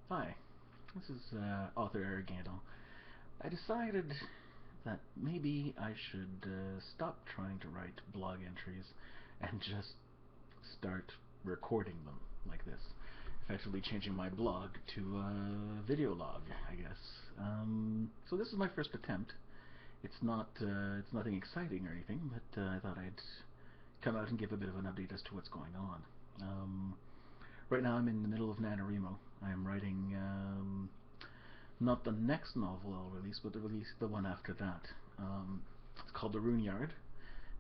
Hi, this is author Eric Guindon. I decided that maybe I should stop trying to write blog entries and just start recording them like this. Effectively changing my blog to a video log, I guess. So this is my first attempt. It's nothing exciting or anything, but I thought I'd come out and give a bit of an update as to what's going on. Right now I'm in the middle of NaNoWriMo. I'm writing not the next novel I'll release, but the one after that. It's called The Rune Yard,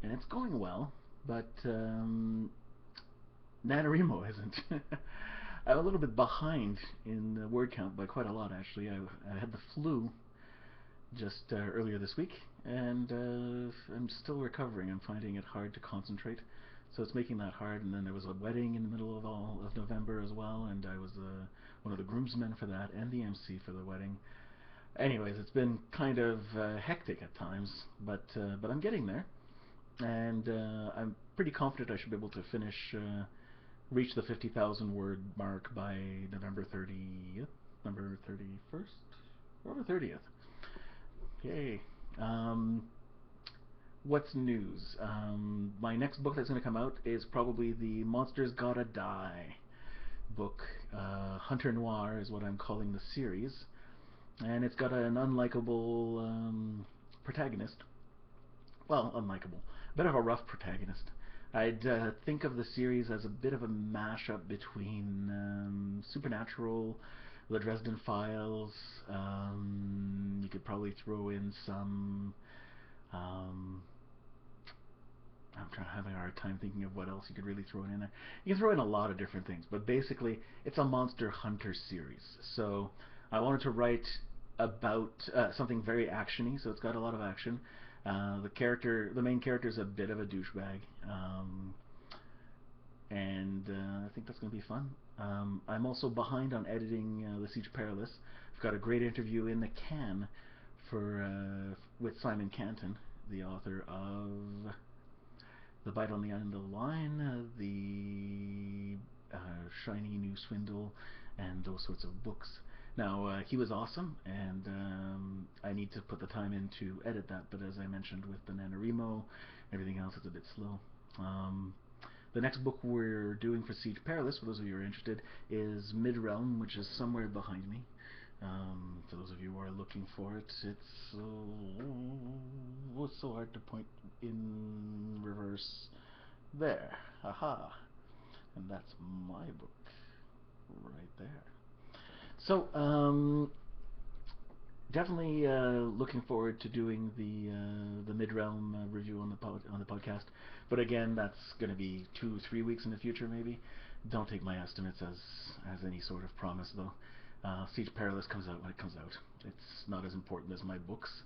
and it's going well, but NaNoWriMo isn't. I'm a little bit behind in the word count by quite a lot, actually. I had the flu just earlier this week, and I'm still recovering. I'm finding it hard to concentrate, so it's making that hard. And then there was a wedding in the middle of all of November as well, and I was one of the groomsmen for that and the MC for the wedding. Anyways, it's been kind of hectic at times, but I'm getting there, and I'm pretty confident I should be able to reach the 50,000 word mark by November 30th, November 31st, November 30th. Yay. Um, what's news? My next book that's going to come out is probably the Monsters Gotta Die book. Hunter Noir is what I'm calling the series, and it's got an unlikable protagonist. Well, unlikable, a bit of a rough protagonist. I'd think of the series as a bit of a mashup between Supernatural, The Dresden Files. You could probably throw in some. Um, having a hard time thinking of what else you could really throw in there. You can throw in a lot of different things, but basically, it's a Monster Hunter series. So I wanted to write about something very actiony, so it's got a lot of action. The main character is a bit of a douchebag, and I think that's going to be fun. I'm also behind on editing The Siege Perilous. I've got a great interview in the can for with Simon Canton, the author of The Bite on the End of the Line, the Shiny New Swindle, and those sorts of books. Now, he was awesome, and I need to put the time in to edit that, but as I mentioned with the NaNoWriMo, everything else is a bit slow. The next book we're doing for Siege Perilous, for those of you who are interested, is Mid-Realm, which is somewhere behind me. For those of you who are looking for it, it's so hard to point in reverse. There, haha, and that's my book right there. So, definitely looking forward to doing the Mid-Realm review on the podcast. But again, that's going to be 2-3 weeks in the future, maybe. Don't take my estimates as any sort of promise, though. Siege Perilous comes out when it comes out. It's not as important as my books,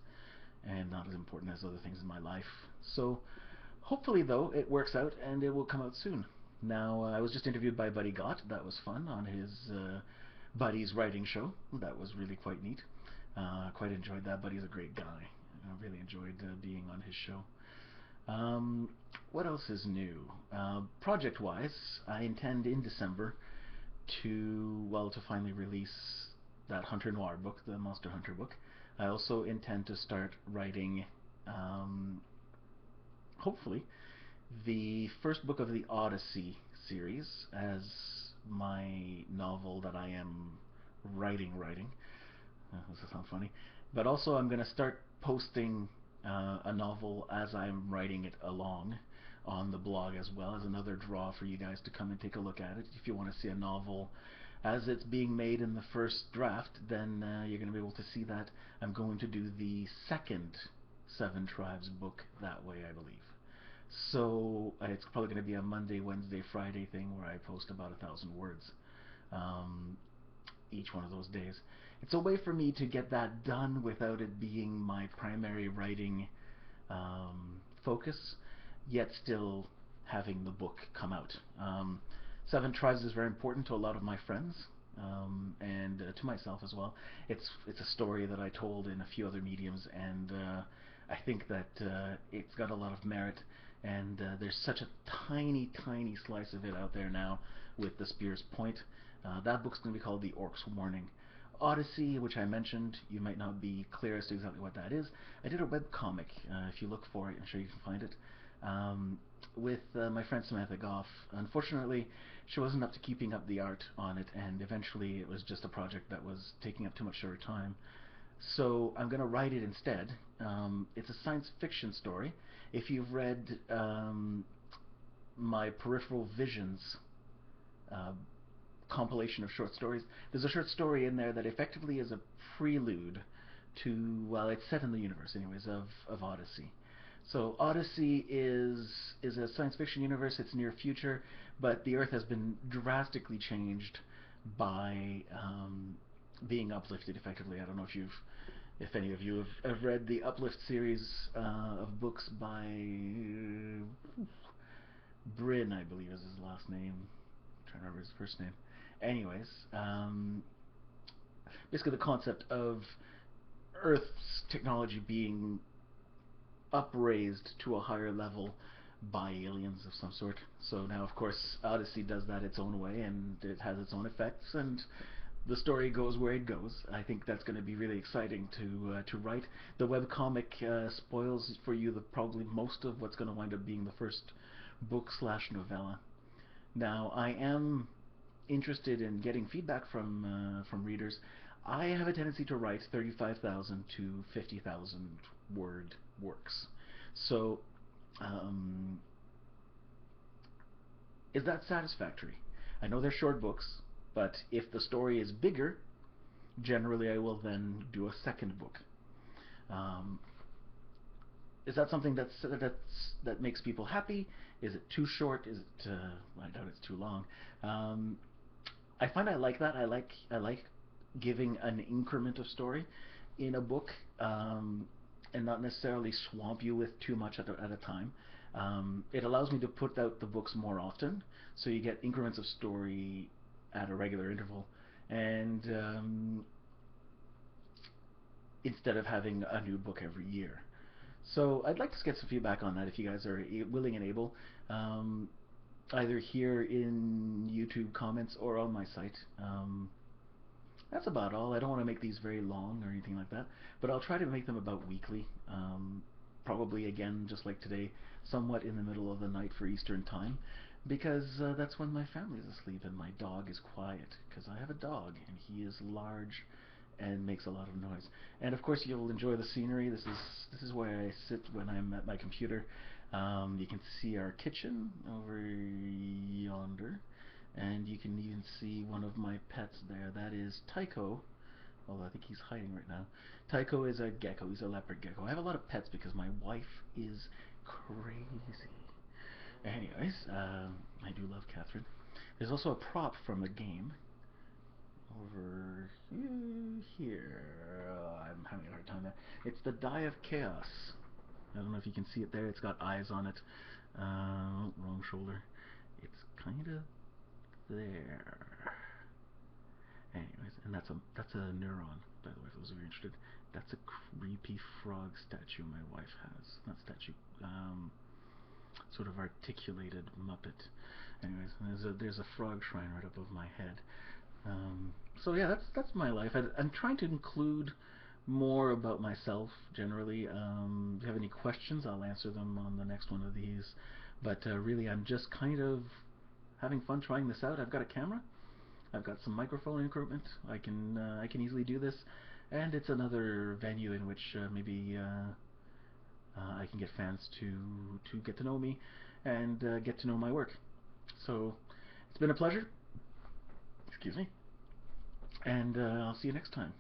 and not as important as other things in my life. So, hopefully, though, it works out and it will come out soon. Now, I was just interviewed by Buddy Gott. That was fun on his Buddy's writing show. That was really quite neat. Quite enjoyed that. Buddy's a great guy. I really enjoyed being on his show. What else is new? Project-wise, I intend in December to finally release that Hunter Noir book, the Monster Hunter book. I also intend to start writing, hopefully, the first book of the Odyssey series as my novel that I am writing. This will sound funny, but also I'm going to start posting a novel as I'm writing it along on the blog, as well as another draw for you guys to come and take a look at it. If you want to see a novel as it's being made in the first draft, then you're going to be able to see that. I'm going to do the second Seven Tribes book that way, I believe. So it's probably going to be a Monday, Wednesday, Friday thing where I post about 1,000 words each one of those days. It's a way for me to get that done without it being my primary writing focus, yet still having the book come out. Seven Tribes is very important to a lot of my friends, and to myself as well. It's a story that I told in a few other mediums, and I think that it's got a lot of merit, and there's such a tiny slice of it out there now with the Spears Point. That book's going to be called The Orc's Warning. Odyssey, which I mentioned, you might not be clear as to exactly what that is. I did a webcomic. If you look for it, I'm sure you can find it. With my friend Samantha Goff. Unfortunately, she wasn't up to keeping up the art on it, and eventually it was just a project that was taking up too much of her time. So I'm going to write it instead. It's a science fiction story. If you've read my Peripheral Visions uh, compilation of short stories, there's a short story in there that effectively is a prelude to, well, it's set in the universe, anyways, of Odyssey. So Odyssey is a science fiction universe. It's near future, but the Earth has been drastically changed by being uplifted. Effectively, I don't know if any of you have read the Uplift series of books by Bryn, I believe is his last name. I'm trying to remember his first name. Anyways, basically the concept of Earth's technology being upraised to a higher level by aliens of some sort. So now, of course, Odyssey does that its own way, and it has its own effects, and the story goes where it goes. I think that's going to be really exciting to write. The webcomic spoils for you probably most of what's going to wind up being the first book slash novella. Now, I am interested in getting feedback from readers. I have a tendency to write 35,000 to 50,000 word works. So, um, is that satisfactory? I know they're short books, but if the story is bigger, generally I will then do a second book. Um, is that something that makes people happy? Is it too short? Is it? I doubt it's too long. Um, I find I like that. I like giving an increment of story in a book, and not necessarily swamp you with too much at a time. It allows me to put out the books more often, so you get increments of story at a regular interval, and instead of having a new book every year. So I'd like to get some feedback on that if you guys are willing and able. Um, Either here in YouTube comments or on my site. That's about all. I don't want to make these very long or anything like that, but I'll try to make them about weekly. Probably again, just like today, somewhat in the middle of the night for Eastern time, because that's when my family is asleep and my dog is quiet, because I have a dog and he is large and makes a lot of noise. And of course, you'll enjoy the scenery. This is where I sit when I'm at my computer. You can see our kitchen over yonder, and you can even see one of my pets there. That is Tycho, although I think he's hiding right now. Tycho is a gecko. He's a leopard gecko. I have a lot of pets because my wife is crazy. Anyways, I do love Catherine. There's also a prop from a game over here. I'm having a hard time there. It's the Die of Chaos. I don't know if you can see it there. It's got eyes on it. Wrong shoulder. It's kind of there. Anyways, and that's a neuron, by the way, for those of you interested. That's a creepy frog statue my wife has. That statue, sort of articulated Muppet. Anyways, there's a frog shrine right above my head. So yeah, that's my life. I'm trying to include more about myself generally. If you have any questions, I'll answer them on the next one of these. But really, I'm just kind of having fun trying this out. I've got a camera. I've got some microphone equipment. I can easily do this, and it's another venue in which maybe I can get fans to get to know me and get to know my work. So it's been a pleasure. Excuse me, and I'll see you next time.